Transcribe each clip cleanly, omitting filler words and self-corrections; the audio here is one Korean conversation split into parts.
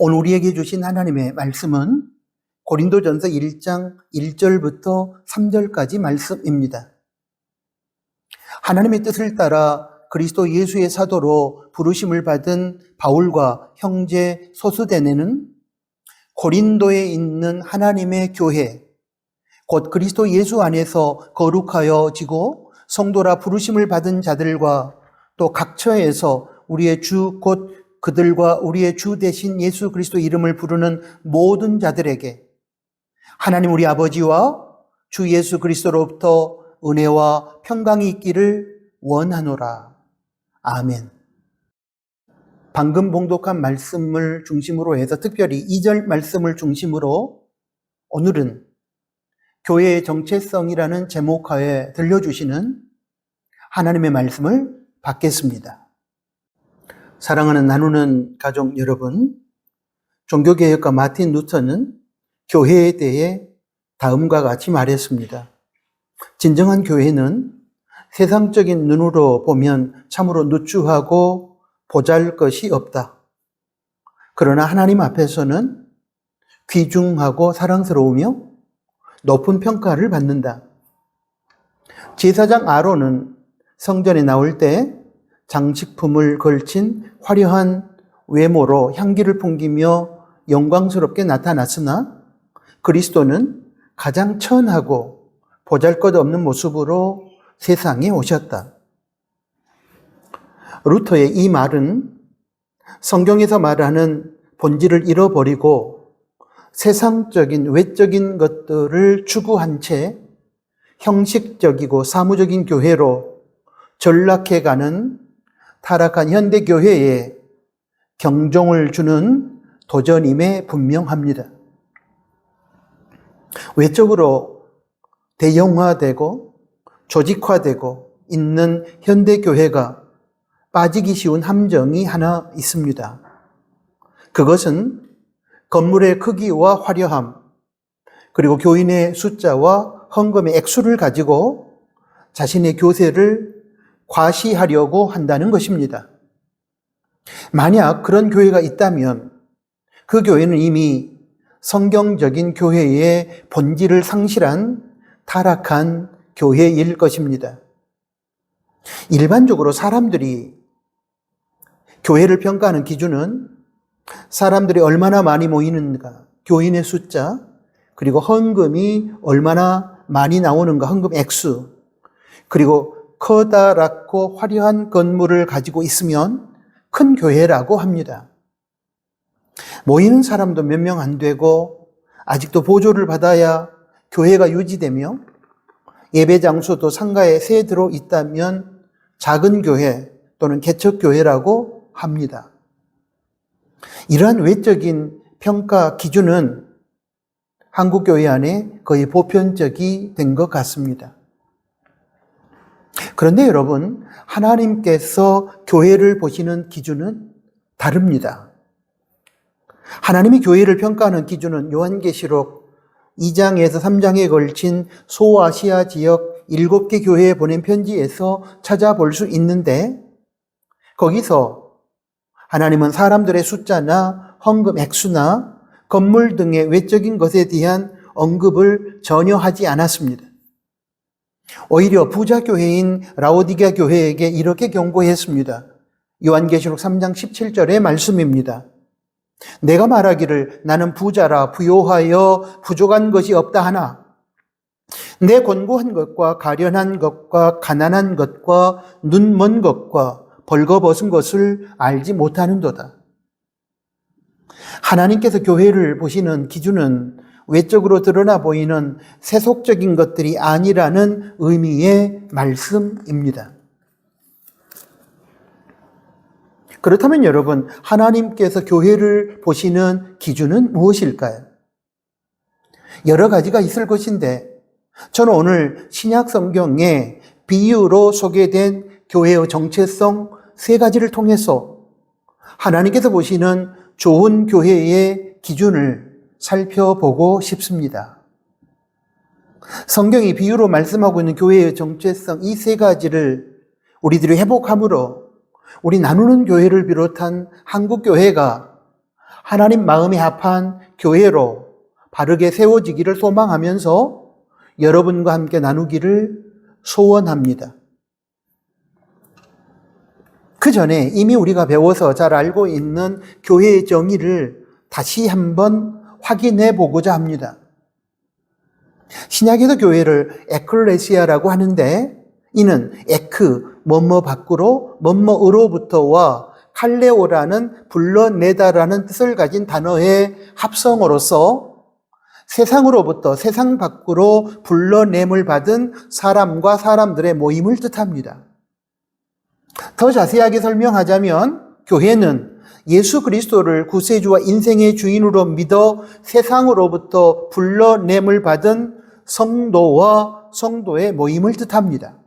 오늘 우리에게 주신 하나님의 말씀은 고린도전서 1장 1절부터 3절까지 말씀입니다. 하나님의 뜻을 따라 그리스도 예수의 사도로 부르심을 받은 바울과 형제 소스데네는 고린도에 있는 하나님의 교회, 곧 그리스도 예수 안에서 거룩하여지고 성도라 부르심을 받은 자들과 또 각처에서 우리의 주 곧 그들과 우리의 주 대신 예수 그리스도 이름을 부르는 모든 자들에게 하나님 우리 아버지와 주 예수 그리스도로부터 은혜와 평강이 있기를 원하노라. 아멘. 방금 봉독한 말씀을 중심으로 해서 특별히 2절 말씀을 중심으로 오늘은 교회의 정체성이라는 제목하에 들려주시는 하나님의 말씀을 받겠습니다. 사랑하는 나누는 가족 여러분, 종교개혁가 마틴 루터는 교회에 대해 다음과 같이 말했습니다. 진정한 교회는 세상적인 눈으로 보면 참으로 누추하고 보잘것이 없다. 그러나 하나님 앞에서는 귀중하고 사랑스러우며 높은 평가를 받는다. 제사장 아론은 성전에 나올 때 장식품을 걸친 화려한 외모로 향기를 풍기며 영광스럽게 나타났으나 그리스도는 가장 천하고 보잘것없는 모습으로 세상에 오셨다. 루터의 이 말은 성경에서 말하는 본질을 잃어버리고 세상적인 외적인 것들을 추구한 채 형식적이고 사무적인 교회로 전락해가는 타락한 현대교회에 경종을 주는 도전임에 분명합니다. 외적으로 대형화되고 조직화되고 있는 현대교회가 빠지기 쉬운 함정이 하나 있습니다. 그것은 건물의 크기와 화려함, 그리고 교인의 숫자와 헌금의 액수를 가지고 자신의 교세를 과시하려고 한다는 것입니다. 만약 그런 교회가 있다면 그 교회는 이미 성경적인 교회의 본질을 상실한 타락한 교회일 것입니다. 일반적으로 사람들이 교회를 평가하는 기준은 사람들이 얼마나 많이 모이는가, 교인의 숫자, 그리고 헌금이 얼마나 많이 나오는가, 헌금 액수, 그리고 커다랗고 화려한 건물을 가지고 있으면 큰 교회라고 합니다. 모이는 사람도 몇 명 안 되고 아직도 보조를 받아야 교회가 유지되며 예배 장소도 상가에 새 들어 있다면 작은 교회 또는 개척교회라고 합니다. 이러한 외적인 평가 기준은 한국 교회 안에 거의 보편적이 된 것 같습니다. 그런데 여러분, 하나님께서 교회를 보시는 기준은 다릅니다. 하나님이 교회를 평가하는 기준은 요한계시록 2장에서 3장에 걸친 소아시아 지역 7개 교회에 보낸 편지에서 찾아볼 수 있는데, 거기서 하나님은 사람들의 숫자나 헌금 액수나 건물 등의 외적인 것에 대한 언급을 전혀 하지 않았습니다. 오히려 부자 교회인 라오디게아 교회에게 이렇게 경고했습니다. 요한계시록 3장 17절의 말씀입니다. 내가 말하기를 나는 부자라 부요하여 부족한 것이 없다 하나 내 곤고한 것과 가련한 것과 가난한 것과 눈먼 것과 벌거벗은 것을 알지 못하는도다. 하나님께서 교회를 보시는 기준은 외적으로 드러나 보이는 세속적인 것들이 아니라는 의미의 말씀입니다. 그렇다면 여러분, 하나님께서 교회를 보시는 기준은 무엇일까요? 여러 가지가 있을 것인데 저는 오늘 신약 성경에 비유로 소개된 교회의 정체성 3가지를 통해서 하나님께서 보시는 좋은 교회의 기준을 살펴보고 싶습니다. 성경이 비유로 말씀하고 있는 교회의 정체성 이 3가지를 우리들이 회복함으로 우리 나누는 교회를 비롯한 한국 교회가 하나님 마음에 합한 교회로 바르게 세워지기를 소망하면서 여러분과 함께 나누기를 소원합니다. 그 전에 이미 우리가 배워서 잘 알고 있는 교회의 정의를 다시 한번 확인해 보고자 합니다. 신약에서 교회를 에클레시아라고 하는데 이는 에크, 뭐뭐 밖으로, 뭐뭐으로부터와 칼레오라는 불러내다라는 뜻을 가진 단어의 합성어로서 세상으로부터 세상 밖으로 불러냄을 받은 사람과 사람들의 모임을 뜻합니다. 더 자세하게 설명하자면 교회는 예수 그리스도를 구세주와 인생의 주인으로 믿어 세상으로부터 불러냄을 받은 성도와 성도의 모임을 뜻합니다.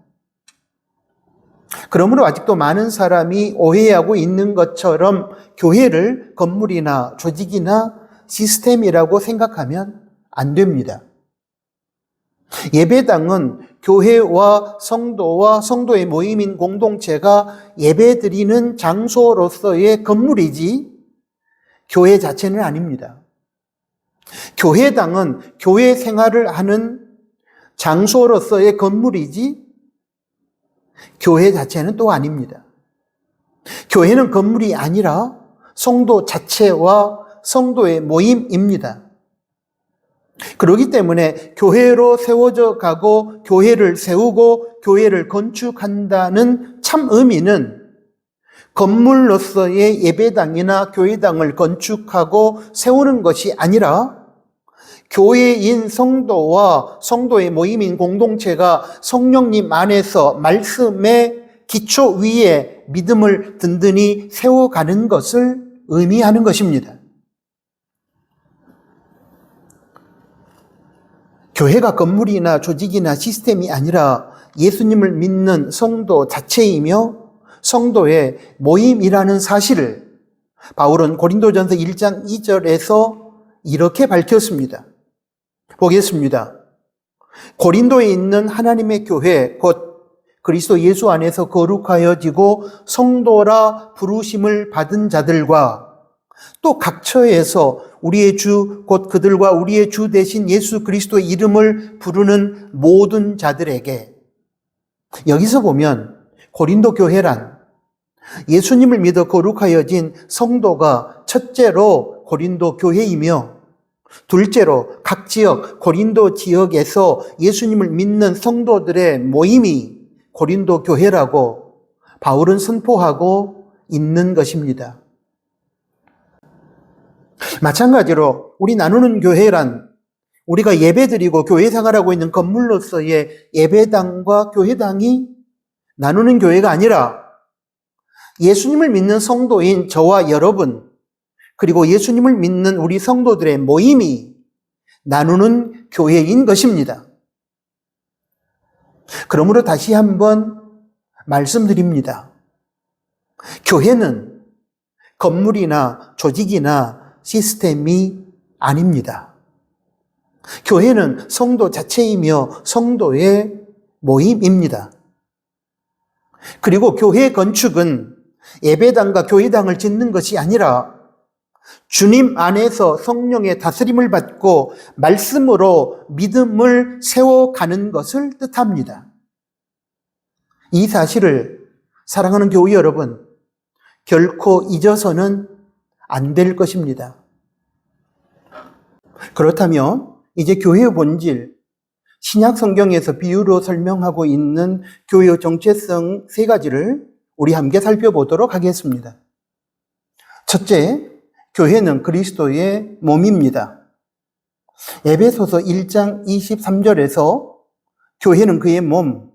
그러므로 아직도 많은 사람이 오해하고 있는 것처럼 교회를 건물이나 조직이나 시스템이라고 생각하면 안 됩니다. 예배당은 교회와 성도의 모임인 공동체가 예배드리는 장소로서의 건물이지 교회 자체는 아닙니다. 교회당은 교회 생활을 하는 장소로서의 건물이지 교회 자체는 또 아닙니다. 교회는 건물이 아니라 성도 자체와 성도의 모임입니다. 그렇기 때문에 교회로 세워져 가고 교회를 세우고 교회를 건축한다는 참 의미는 건물로서의 예배당이나 교회당을 건축하고 세우는 것이 아니라 교회인 성도와 성도의 모임인 공동체가 성령님 안에서 말씀의 기초 위에 믿음을 든든히 세워가는 것을 의미하는 것입니다. 교회가 건물이나 조직이나 시스템이 아니라 예수님을 믿는 성도 자체이며 성도의 모임이라는 사실을 바울은 고린도전서 1장 2절에서 이렇게 밝혔습니다. 보겠습니다. 고린도에 있는 하나님의 교회 곧 그리스도 예수 안에서 거룩하여지고 성도라 부르심을 받은 자들과 또 각처에서 우리의 주 곧 그들과 우리의 주 대신 예수 그리스도의 이름을 부르는 모든 자들에게, 여기서 보면 고린도 교회란 예수님을 믿어 거룩하여진 성도가 첫째로 고린도 교회이며 둘째로 각 지역 고린도 지역에서 예수님을 믿는 성도들의 모임이 고린도 교회라고 바울은 선포하고 있는 것입니다. 마찬가지로 우리 나누는 교회란 우리가 예배드리고 교회 생활하고 있는 건물로서의 예배당과 교회당이 나누는 교회가 아니라 예수님을 믿는 성도인 저와 여러분 그리고 예수님을 믿는 우리 성도들의 모임이 나누는 교회인 것입니다. 그러므로 다시 한번 말씀드립니다. 교회는 건물이나 조직이나 시스템이 아닙니다. 교회는 성도 자체이며 성도의 모임입니다. 그리고 교회 건축은 예배당과 교회당을 짓는 것이 아니라 주님 안에서 성령의 다스림을 받고 말씀으로 믿음을 세워가는 것을 뜻합니다. 이 사실을 사랑하는 교회 여러분, 결코 잊어서는 안 될 것입니다. 그렇다면 이제 교회의 본질, 신약 성경에서 비유로 설명하고 있는 교회의 정체성 세 가지를 우리 함께 살펴보도록 하겠습니다. 첫째, 교회는 그리스도의 몸입니다. 에베소서 1장 23절에서 교회는 그의 몸,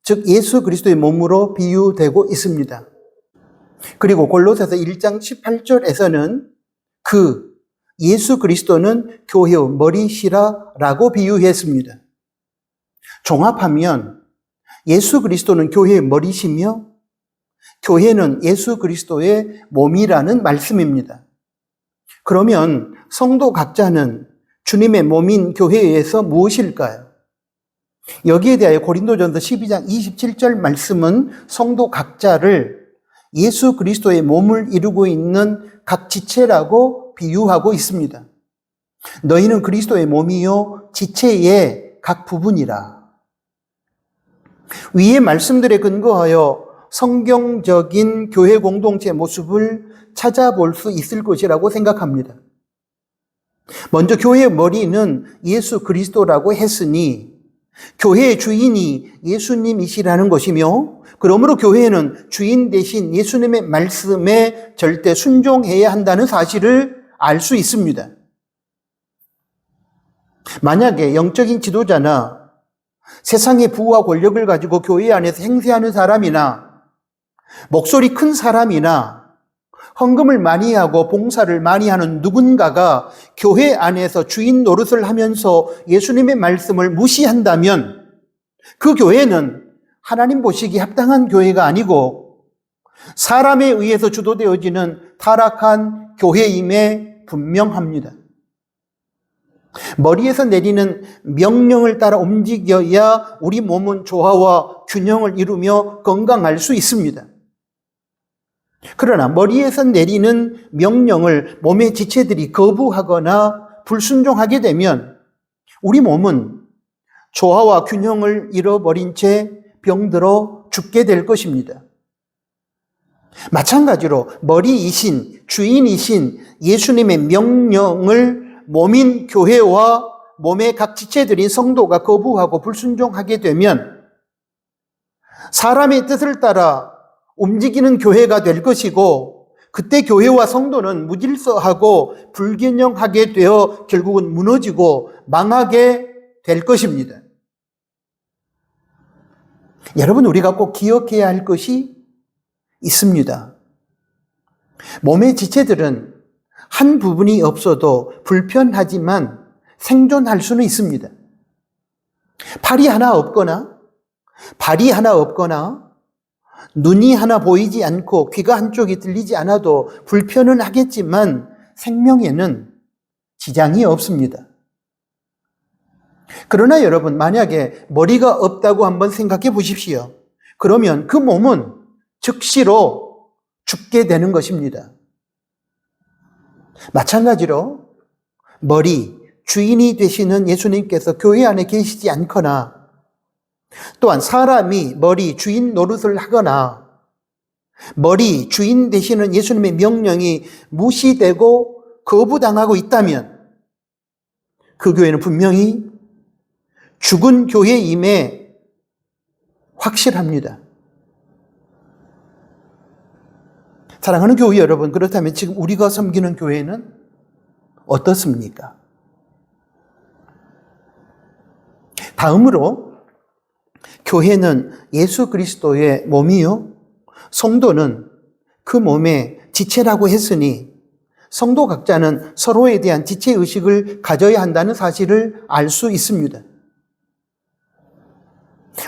즉 예수 그리스도의 몸으로 비유되고 있습니다. 그리고 골로새서 1장 18절에서는 그 예수 그리스도는 교회의 머리시라라고 비유했습니다. 종합하면 예수 그리스도는 교회의 머리시며 교회는 예수 그리스도의 몸이라는 말씀입니다. 그러면 성도 각자는 주님의 몸인 교회에서 무엇일까요? 여기에 대하여 고린도전서 12장 27절 말씀은 성도 각자를 예수 그리스도의 몸을 이루고 있는 각 지체라고 비유하고 있습니다. 너희는 그리스도의 몸이요 지체의 각 부분이라. 위의 말씀들에 근거하여 성경적인 교회 공동체 모습을 찾아볼 수 있을 것이라고 생각합니다. 먼저 교회의 머리는 예수 그리스도라고 했으니 교회의 주인이 예수님이시라는 것이며, 그러므로 교회는 주인 대신 예수님의 말씀에 절대 순종해야 한다는 사실을 알 수 있습니다. 만약에 영적인 지도자나 세상의 부와 권력을 가지고 교회 안에서 행세하는 사람이나 목소리 큰 사람이나 헌금을 많이 하고 봉사를 많이 하는 누군가가 교회 안에서 주인 노릇을 하면서 예수님의 말씀을 무시한다면 그 교회는 하나님 보시기에 합당한 교회가 아니고 사람에 의해서 주도되어지는 타락한 교회임에 분명합니다. 머리에서 내리는 명령을 따라 움직여야 우리 몸은 조화와 균형을 이루며 건강할 수 있습니다. 그러나 머리에서 내리는 명령을 몸의 지체들이 거부하거나 불순종하게 되면 우리 몸은 조화와 균형을 잃어버린 채 병들어 죽게 될 것입니다. 마찬가지로 머리이신 주인이신 예수님의 명령을 몸인 교회와 몸의 각 지체들인 성도가 거부하고 불순종하게 되면 사람의 뜻을 따라 움직이는 교회가 될 것이고, 그때 교회와 성도는 무질서하고 불균형하게 되어 결국은 무너지고 망하게 될 것입니다. 여러분, 우리가 꼭 기억해야 할 것이 있습니다. 몸의 지체들은 한 부분이 없어도 불편하지만 생존할 수는 있습니다. 팔이 하나 없거나 발이 하나 없거나 눈이 하나 보이지 않고 귀가 한쪽이 들리지 않아도 불편은 하겠지만 생명에는 지장이 없습니다. 그러나 여러분, 만약에 머리가 없다고 한번 생각해 보십시오. 그러면 그 몸은 즉시로 죽게 되는 것입니다. 마찬가지로 머리, 주인이 되시는 예수님께서 교회 안에 계시지 않거나 또한 사람이 머리, 주인 노릇을 하거나 머리, 주인 되시는 예수님의 명령이 무시되고 거부당하고 있다면 그 교회는 분명히 죽은 교회임에 확실합니다. 사랑하는 교회 여러분, 그렇다면 지금 우리가 섬기는 교회는 어떻습니까? 다음으로 교회는 예수 그리스도의 몸이요 성도는 그 몸의 지체라고 했으니 성도 각자는 서로에 대한 지체의식을 가져야 한다는 사실을 알 수 있습니다.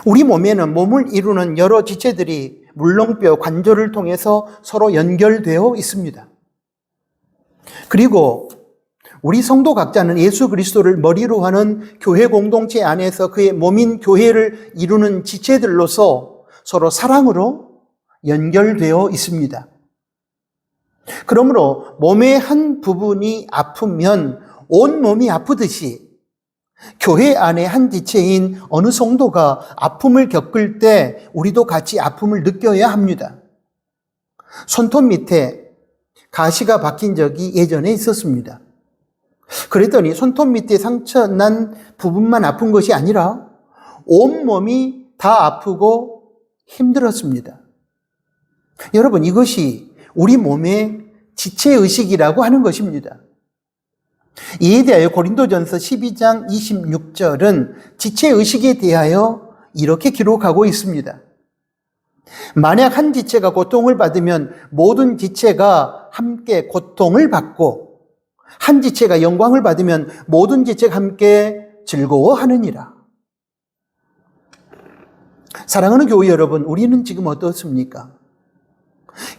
우리 몸에는 몸을 이루는 여러 지체들이 물렁뼈, 관절을 통해서 서로 연결되어 있습니다. 그리고 우리 성도 각자는 예수 그리스도를 머리로 하는 교회 공동체 안에서 그의 몸인 교회를 이루는 지체들로서 서로 사랑으로 연결되어 있습니다. 그러므로 몸의 한 부분이 아프면 온 몸이 아프듯이 교회 안에 한 지체인 어느 성도가 아픔을 겪을 때 우리도 같이 아픔을 느껴야 합니다. 손톱 밑에 가시가 박힌 적이 예전에 있었습니다. 그랬더니 손톱 밑에 상처 난 부분만 아픈 것이 아니라 온몸이 다 아프고 힘들었습니다. 여러분, 이것이 우리 몸의 지체의식이라고 하는 것입니다. 이에 대하여 고린도전서 12장 26절은 지체의식에 대하여 이렇게 기록하고 있습니다. 만약 한 지체가 고통을 받으면 모든 지체가 함께 고통을 받고 한 지체가 영광을 받으면 모든 지체가 함께 즐거워하느니라. 사랑하는 교회 여러분, 우리는 지금 어떻습니까?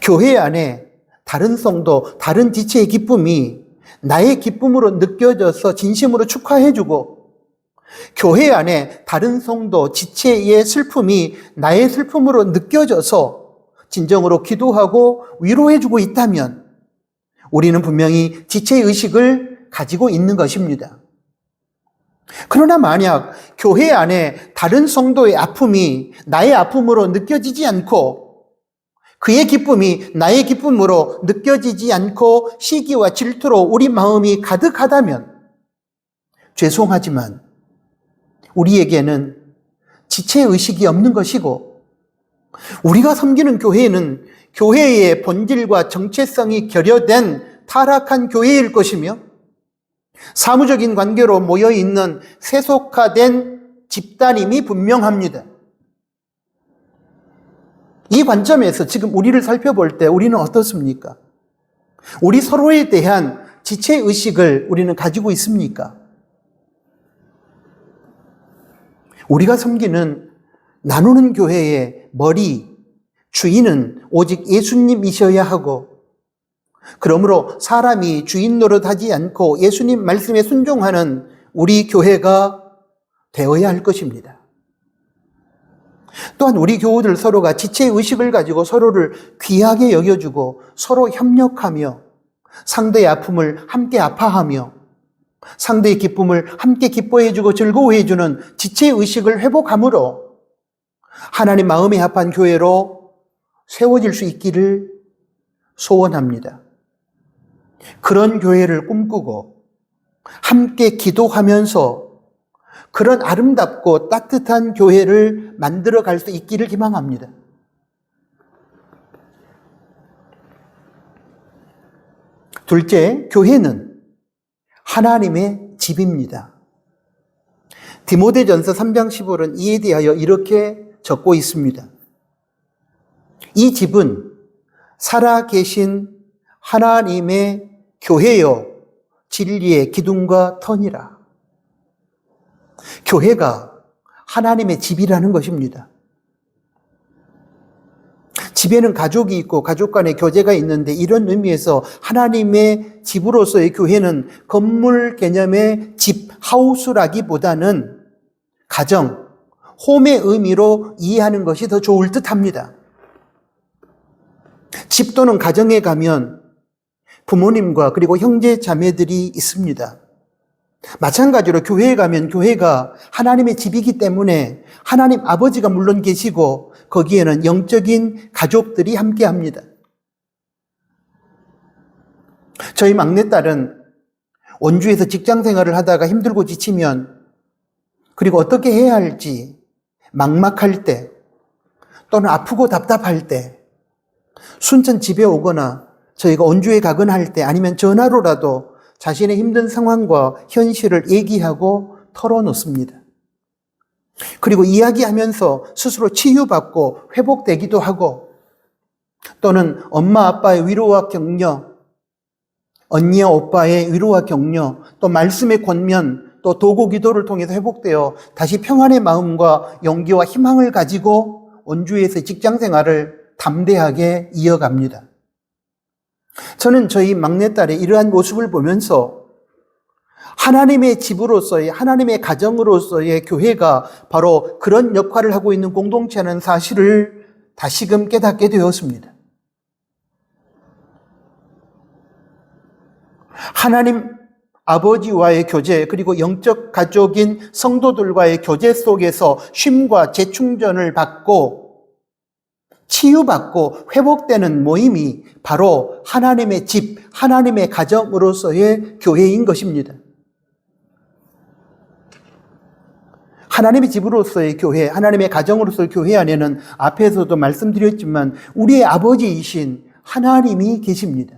교회 안에 다른 성도, 다른 지체의 기쁨이 나의 기쁨으로 느껴져서 진심으로 축하해주고, 교회 안에 다른 성도, 지체의 슬픔이 나의 슬픔으로 느껴져서 진정으로 기도하고 위로해주고 있다면 우리는 분명히 지체의식을 가지고 있는 것입니다. 그러나 만약 교회 안에 다른 성도의 아픔이 나의 아픔으로 느껴지지 않고 그의 기쁨이 나의 기쁨으로 느껴지지 않고 시기와 질투로 우리 마음이 가득하다면 죄송하지만 우리에게는 지체의식이 없는 것이고 우리가 섬기는 교회는 교회의 본질과 정체성이 결여된 타락한 교회일 것이며 사무적인 관계로 모여있는 세속화된 집단임이 분명합니다. 이 관점에서 지금 우리를 살펴볼 때 우리는 어떻습니까? 우리 서로에 대한 지체의식을 우리는 가지고 있습니까? 우리가 섬기는 나누는 교회의 머리, 주인은 오직 예수님이셔야 하고 그러므로 사람이 주인 노릇하지 않고 예수님 말씀에 순종하는 우리 교회가 되어야 할 것입니다. 또한 우리 교우들 서로가 지체의식을 가지고 서로를 귀하게 여겨주고 서로 협력하며 상대의 아픔을 함께 아파하며 상대의 기쁨을 함께 기뻐해주고 즐거워해주는 지체의식을 회복함으로 하나님 마음에 합한 교회로 세워질 수 있기를 소원합니다. 그런 교회를 꿈꾸고 함께 기도하면서 그런 아름답고 따뜻한 교회를 만들어갈 수 있기를 기망합니다. 둘째, 교회는 하나님의 집입니다. 디모데전서 3장 15절은 이에 대하여 이렇게 적고 있습니다. 이 집은 살아계신 하나님의 교회요 진리의 기둥과 터니라. 교회가 하나님의 집이라는 것입니다. 집에는 가족이 있고 가족 간의 교제가 있는데 이런 의미에서 하나님의 집으로서의 교회는 건물 개념의 집, 하우스라기보다는 가정, 홈의 의미로 이해하는 것이 더 좋을 듯합니다. 집 또는 가정에 가면 부모님과 그리고 형제 자매들이 있습니다. 마찬가지로 교회에 가면 교회가 하나님의 집이기 때문에 하나님 아버지가 물론 계시고 거기에는 영적인 가족들이 함께합니다. 저희 막내딸은 원주에서 직장 생활을 하다가 힘들고 지치면 그리고 어떻게 해야 할지 막막할 때 또는 아프고 답답할 때 순천 집에 오거나 저희가 원주에 가거나 할 때 아니면 전화로라도 자신의 힘든 상황과 현실을 얘기하고 털어놓습니다. 그리고 이야기하면서 스스로 치유받고 회복되기도 하고 또는 엄마 아빠의 위로와 격려, 언니와 오빠의 위로와 격려, 또 말씀의 권면, 또 도구 기도를 통해서 회복되어 다시 평안의 마음과 용기와 희망을 가지고 원주에서 직장 생활을 담대하게 이어갑니다. 저는 저희 막내딸의 이러한 모습을 보면서 하나님의 집으로서의, 하나님의 가정으로서의 교회가 바로 그런 역할을 하고 있는 공동체라는 사실을 다시금 깨닫게 되었습니다. 하나님 아버지와의 교제, 그리고 영적 가족인 성도들과의 교제 속에서 쉼과 재충전을 받고 치유받고 회복되는 모임이 바로 하나님의 집, 하나님의 가정으로서의 교회인 것입니다. 하나님의 집으로서의 교회, 하나님의 가정으로서의 교회 안에는 앞에서도 말씀드렸지만 우리의 아버지이신 하나님이 계십니다.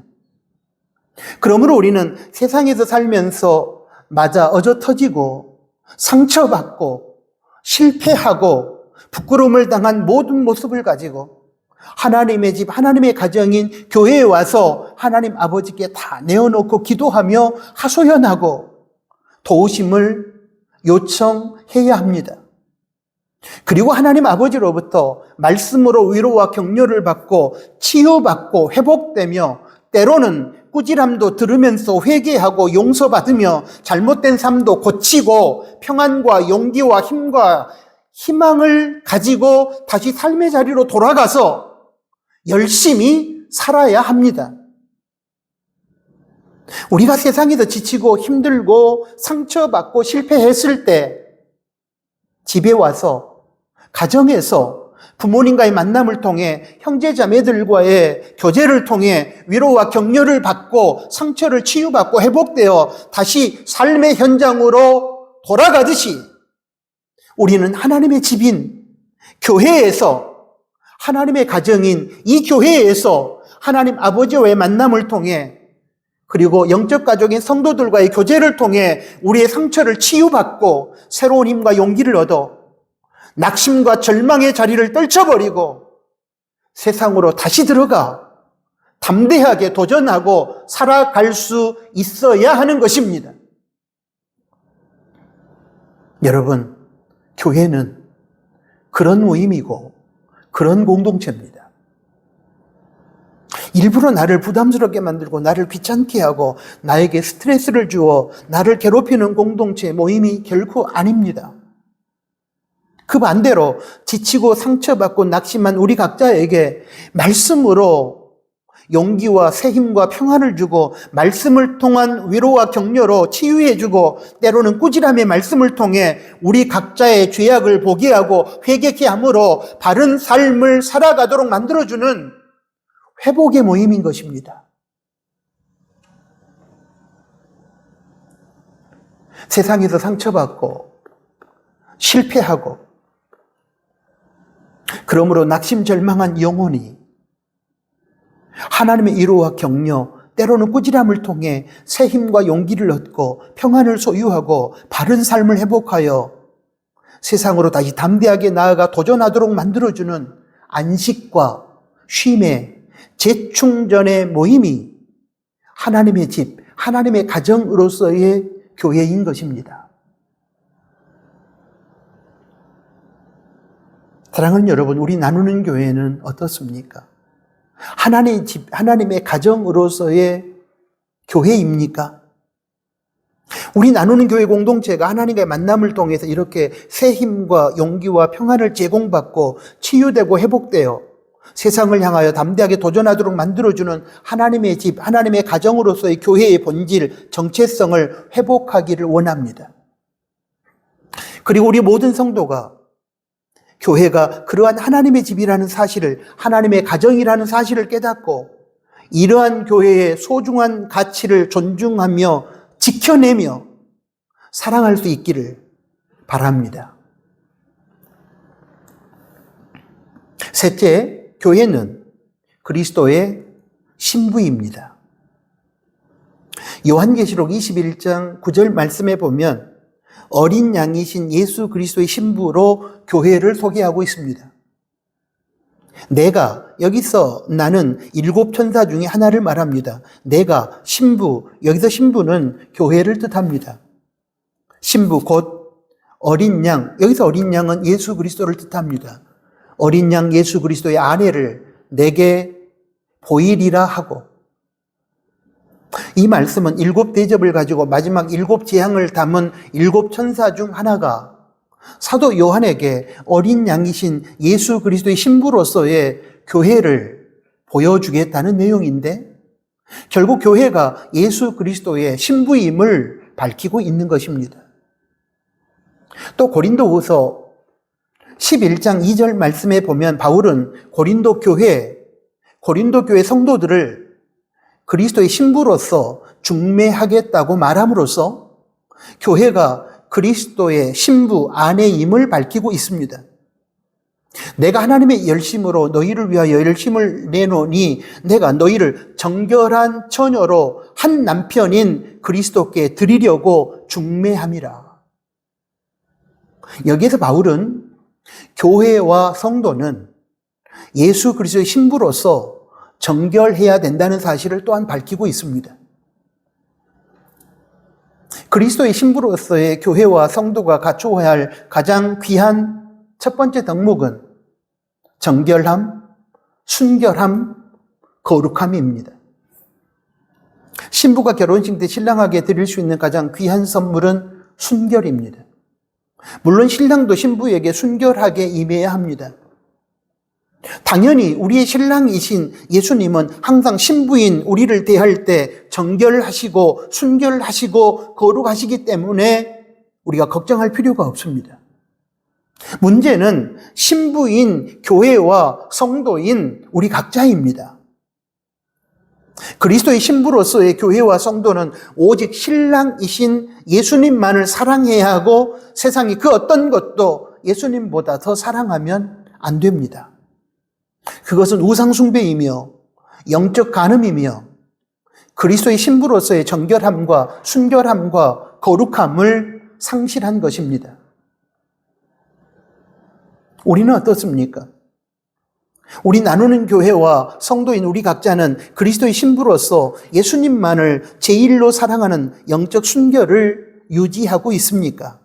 그러므로 우리는 세상에서 살면서 맞아 어져터지고 상처받고 실패하고 부끄러움을 당한 모든 모습을 가지고 하나님의 집, 하나님의 가정인 교회에 와서 하나님 아버지께 다 내어놓고 기도하며 하소연하고 도우심을 요청해야 합니다. 그리고 하나님 아버지로부터 말씀으로 위로와 격려를 받고 치유받고 회복되며 때로는 꾸지람도 들으면서 회개하고 용서받으며 잘못된 삶도 고치고 평안과 용기와 힘과 희망을 가지고 다시 삶의 자리로 돌아가서 열심히 살아야 합니다. 우리가 세상에서 지치고 힘들고 상처받고 실패했을 때 집에 와서 가정에서 부모님과의 만남을 통해 형제자매들과의 교제를 통해 위로와 격려를 받고 상처를 치유받고 회복되어 다시 삶의 현장으로 돌아가듯이 우리는 하나님의 집인 교회에서 하나님의 가정인 이 교회에서 하나님 아버지와의 만남을 통해 그리고 영적 가족인 성도들과의 교제를 통해 우리의 상처를 치유받고 새로운 힘과 용기를 얻어 낙심과 절망의 자리를 떨쳐버리고 세상으로 다시 들어가 담대하게 도전하고 살아갈 수 있어야 하는 것입니다. 여러분, 교회는 그런 모임이고 그런 공동체입니다. 일부러 나를 부담스럽게 만들고 나를 귀찮게 하고 나에게 스트레스를 주어 나를 괴롭히는 공동체 모임이 결코 아닙니다. 그 반대로 지치고 상처받고 낙심한 우리 각자에게 말씀으로 용기와 새 힘과 평안을 주고 말씀을 통한 위로와 격려로 치유해주고 때로는 꾸지람의 말씀을 통해 우리 각자의 죄악을 보게 하고 회개케 함으로 바른 삶을 살아가도록 만들어주는 회복의 모임인 것입니다. 세상에서 상처받고 실패하고 그러므로 낙심절망한 영혼이 하나님의 위로와 격려, 때로는 꾸지람을 통해 새 힘과 용기를 얻고 평안을 소유하고 바른 삶을 회복하여 세상으로 다시 담대하게 나아가 도전하도록 만들어주는 안식과 쉼의 재충전의 모임이 하나님의 집, 하나님의 가정으로서의 교회인 것입니다. 사랑하는 여러분, 우리 나누는 교회는 어떻습니까? 하나님의 집, 하나님의 가정으로서의 교회입니까? 우리 나누는 교회 공동체가 하나님과의 만남을 통해서 이렇게 새 힘과 용기와 평안을 제공받고 치유되고 회복되어 세상을 향하여 담대하게 도전하도록 만들어주는 하나님의 집, 하나님의 가정으로서의 교회의 본질, 정체성을 회복하기를 원합니다. 그리고 우리 모든 성도가 교회가 그러한 하나님의 집이라는 사실을, 하나님의 가정이라는 사실을 깨닫고 이러한 교회의 소중한 가치를 존중하며 지켜내며 사랑할 수 있기를 바랍니다. 셋째, 교회는 그리스도의 신부입니다. 요한계시록 21장 9절 말씀에 보면 어린 양이신 예수 그리스도의 신부로 교회를 소개하고 있습니다. 내가, 여기서 나는 7 천사 중에 하나를 말합니다. 내가 신부, 여기서 신부는 교회를 뜻합니다. 신부 곧 어린 양, 여기서 어린 양은 예수 그리스도를 뜻합니다. 어린 양 예수 그리스도의 아내를 내게 보이리라 하고, 이 말씀은 7 대접을 가지고 마지막 7 재앙을 담은 7 천사 중 하나가 사도 요한에게 어린 양이신 예수 그리스도의 신부로서의 교회를 보여주겠다는 내용인데, 결국 교회가 예수 그리스도의 신부임을 밝히고 있는 것입니다. 또 고린도후서 11장 2절 말씀에 보면 바울은 고린도 교회 성도들을 그리스도의 신부로서 중매하겠다고 말함으로써 교회가 그리스도의 신부 아내임을 밝히고 있습니다. 내가 하나님의 열심으로 너희를 위하여 열심을 내노니 내가 너희를 정결한 처녀로 한 남편인 그리스도께 드리려고 중매함이라. 여기에서 바울은 교회와 성도는 예수 그리스도의 신부로서 정결해야 된다는 사실을 또한 밝히고 있습니다. 그리스도의 신부로서의 교회와 성도가 갖추어야 할 가장 귀한 첫 번째 덕목은 정결함, 순결함, 거룩함입니다. 신부가 결혼식 때 신랑에게 드릴 수 있는 가장 귀한 선물은 순결입니다. 물론 신랑도 신부에게 순결하게 임해야 합니다. 당연히 우리의 신랑이신 예수님은 항상 신부인 우리를 대할 때 정결하시고 순결하시고 거룩하시기 때문에 우리가 걱정할 필요가 없습니다. 문제는 신부인 교회와 성도인 우리 각자입니다. 그리스도의 신부로서의 교회와 성도는 오직 신랑이신 예수님만을 사랑해야 하고 세상이 그 어떤 것도 예수님보다 더 사랑하면 안 됩니다. 그것은 우상숭배이며 영적 간음이며 그리스도의 신부로서의 정결함과 순결함과 거룩함을 상실한 것입니다. 우리는 어떻습니까? 우리 나누는 교회와 성도인 우리 각자는 그리스도의 신부로서 예수님만을 제일로 사랑하는 영적 순결을 유지하고 있습니까?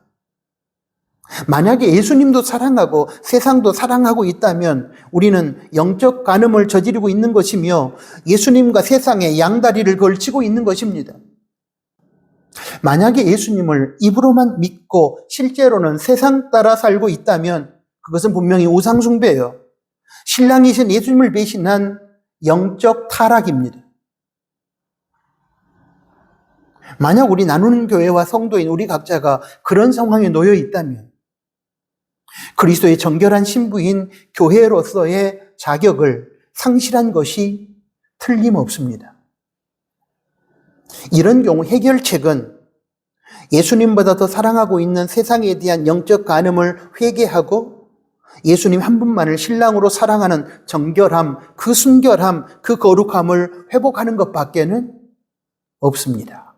만약에 예수님도 사랑하고 세상도 사랑하고 있다면 우리는 영적 간음을 저지르고 있는 것이며 예수님과 세상의 양다리를 걸치고 있는 것입니다. 만약에 예수님을 입으로만 믿고 실제로는 세상 따라 살고 있다면 그것은 분명히 우상숭배예요. 신랑이신 예수님을 배신한 영적 타락입니다. 만약 우리 나누는 교회와 성도인 우리 각자가 그런 상황에 놓여 있다면 그리스도의 정결한 신부인 교회로서의 자격을 상실한 것이 틀림없습니다. 이런 경우 해결책은 예수님보다 더 사랑하고 있는 세상에 대한 영적 간음을 회개하고 예수님 한 분만을 신랑으로 사랑하는 정결함, 그 순결함, 그 거룩함을 회복하는 것밖에는 없습니다.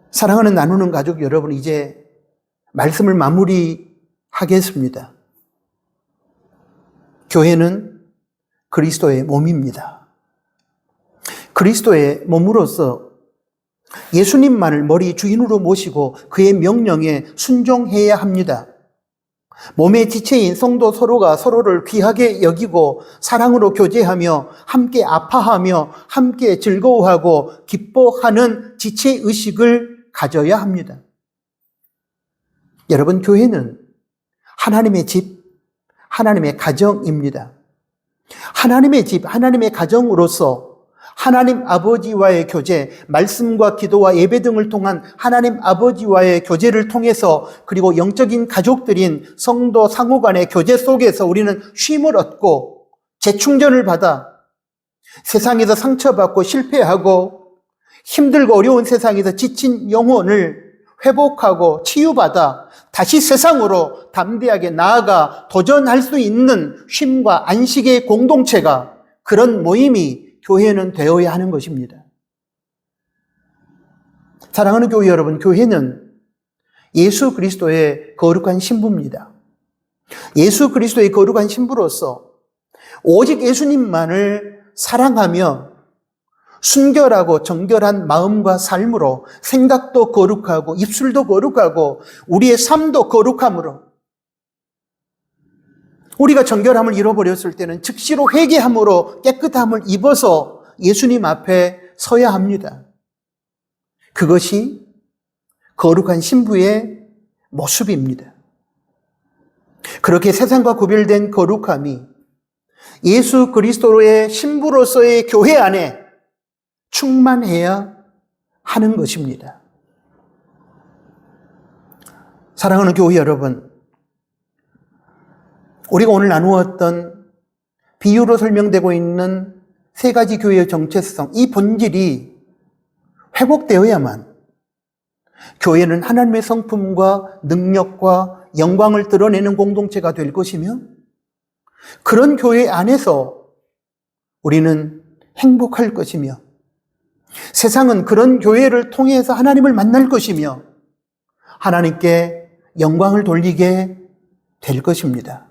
사랑하는 나누는 가족 여러분, 이제 말씀을 마무리하겠습니다. 교회는 그리스도의 몸입니다. 그리스도의 몸으로서 예수님만을 머리 주인으로 모시고 그의 명령에 순종해야 합니다. 몸의 지체인 성도 서로가 서로를 귀하게 여기고 사랑으로 교제하며 함께 아파하며 함께 즐거워하고 기뻐하는 지체의식을 가져야 합니다. 여러분, 교회는 하나님의 집, 하나님의 가정입니다. 하나님의 집, 하나님의 가정으로서 하나님 아버지와의 교제, 말씀과 기도와 예배 등을 통한 하나님 아버지와의 교제를 통해서 그리고 영적인 가족들인 성도 상호 간의 교제 속에서 우리는 쉼을 얻고 재충전을 받아 세상에서 상처받고 실패하고 힘들고 어려운 세상에서 지친 영혼을 회복하고 치유받아 다시 세상으로 담대하게 나아가 도전할 수 있는 쉼과 안식의 공동체가, 그런 모임이 교회는 되어야 하는 것입니다. 사랑하는 교회 여러분, 교회는 예수 그리스도의 거룩한 신부입니다. 예수 그리스도의 거룩한 신부로서 오직 예수님만을 사랑하며 순결하고 정결한 마음과 삶으로 생각도 거룩하고 입술도 거룩하고 우리의 삶도 거룩함으로, 우리가 정결함을 잃어버렸을 때는 즉시로 회개함으로 깨끗함을 입어서 예수님 앞에 서야 합니다. 그것이 거룩한 신부의 모습입니다. 그렇게 세상과 구별된 거룩함이 예수 그리스도의 신부로서의 교회 안에 충만해야 하는 것입니다. 사랑하는 교회 여러분, 우리가 오늘 나누었던 비유로 설명되고 있는 세 가지 교회의 정체성, 이 본질이 회복되어야만 교회는 하나님의 성품과 능력과 영광을 드러내는 공동체가 될 것이며, 그런 교회 안에서 우리는 행복할 것이며, 세상은 그런 교회를 통해서 하나님을 만날 것이며 하나님께 영광을 돌리게 될 것입니다.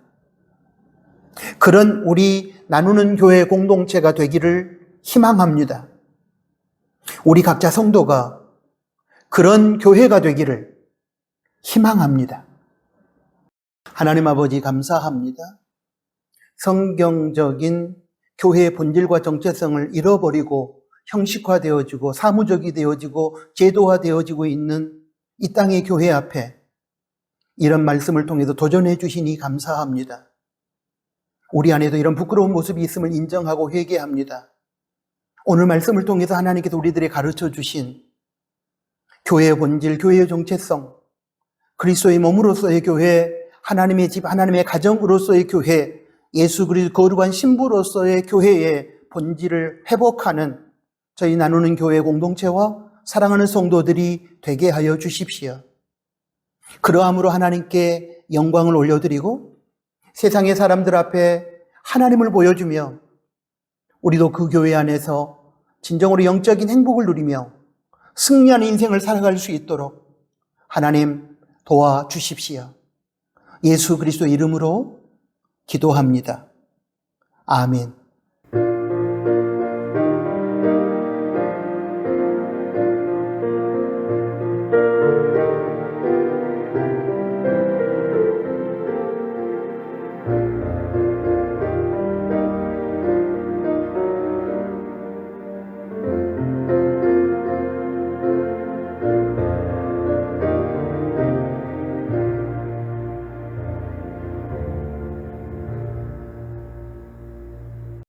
그런 우리 나누는 교회 공동체가 되기를 희망합니다. 우리 각자 성도가 그런 교회가 되기를 희망합니다. 하나님 아버지, 감사합니다. 성경적인 교회의 본질과 정체성을 잃어버리고 형식화되어지고 사무적이 되어지고 제도화되어지고 있는 이 땅의 교회 앞에 이런 말씀을 통해서 도전해 주시니 감사합니다. 우리 안에도 이런 부끄러운 모습이 있음을 인정하고 회개합니다. 오늘 말씀을 통해서 하나님께서 우리들에게 가르쳐 주신 교회의 본질, 교회의 정체성, 그리스도의 몸으로서의 교회, 하나님의 집, 하나님의 가정으로서의 교회, 예수 그리스도 거룩한 신부로서의 교회의 본질을 회복하는 저희 나누는 교회 공동체와 사랑하는 성도들이 되게 하여 주십시오. 그러함으로 하나님께 영광을 올려드리고 세상의 사람들 앞에 하나님을 보여주며 우리도 그 교회 안에서 진정으로 영적인 행복을 누리며 승리하는 인생을 살아갈 수 있도록 하나님 도와주십시오. 예수 그리스도 이름으로 기도합니다. 아멘.